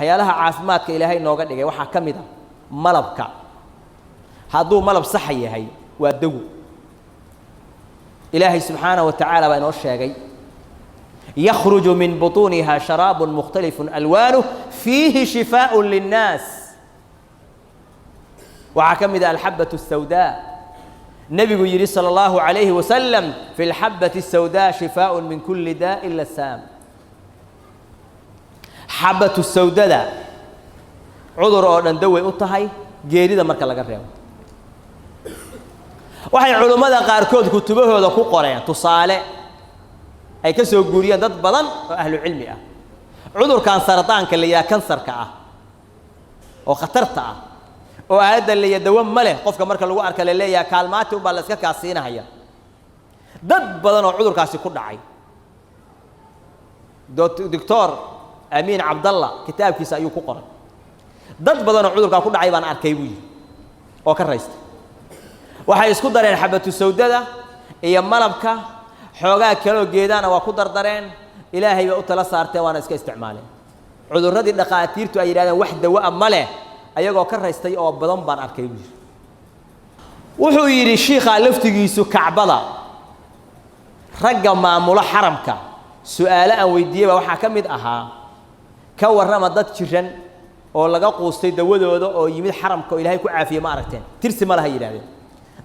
حيالها عافمات كإلهي نوجد إجا وح كمدا ملبك هذو ملب صحي هي والدو إلهي سبحانه وتعالى بين الشيء يخرج من بطونها شراب مختلف ألوانه فيه شفاء للناس وعكمد الحبة السوداء النبي يقول صلى الله عليه وسلم في الحبة السوداء شفاء من كل داء إلا السام حبة السوداء عذر أن ندوي أطهي جيريدا مركا laga reebo waxay culimada qaar kood kutubahooda ku qoreen tusaale ay ka soo guuriyeen dad badan oo ahlu cilmi ah cudurkan sarataanka la yaa kansarka ah oo khatarta ah oo aada la yadawa male qofka marka lagu arka la leeyahay kaalmaati u baa la iska kaasiinaya dad badan oo cudurkaasi ku dhacay doctor Amin Abdallah kitaabkiisa ayuu ku qoray dad badan oo cudurka ku dhacay baan arkay buu oo ka raystay waxay isku dareen xabatu sawdada iyo malabka xoogaa kale geedana waa ku dardareen ilaahay ba u tala saartay waana iska isticmaaleen cudurradii dhaqaatiirtu ay yiraahdeen wax dawa ma leh ayagoo ka raystay oo badan baan arkay buu wuxuu yiri sheekha laftigiisu kacbada ragga maamula xaramka su'aalo aan weydiiyay waxa ka mid ahaa ka warrama dad jiran oo laga qoostay dawadooda oo yimid xaramka oo ilaahay ku caafiyo ma aragteen tirsi ma laha yiraahdeen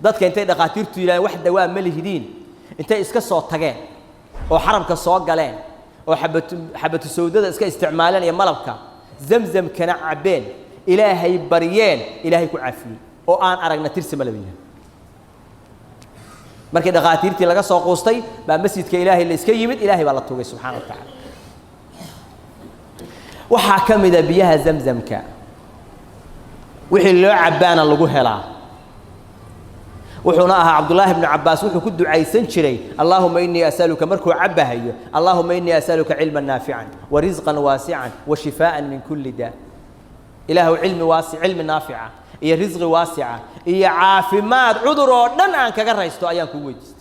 dadka intay dhaqaatiirtu yiraahdeen wax dawaa ma lihidiin intay iska soo tageen oo xaramka soo galeen oo xabatu sawdada iska isticmaaleen iyo malabka zamzam kana cabeen ilaahay bariyeen ilaahay ku caafiyay oo aan aragna tirsi ma laha markii dhaqaatiirtii laga soo qoostay baa masjidka ilaahay la iska yimid ilaahay baa la toogay subxaanahu wa ta'ala waxa kamida biyaha zamzamka wixii loo cabaana lagu helaa wuxuuna ahaa Abdullah ibn Abbas wuxuu ku ducaysan jiray Allahumma inni as'aluka markuu cabahayo Allahumma inni as'aluka ilman nafi'an wa rizqan wasi'an wa shifaa'an min kulli da ilaahu ilmi wasi' ilmi nafi'a iyo rizqi wasi'a iyo caafimaad cudur oo dhan aan kaga raysto ayaan ku weydiistay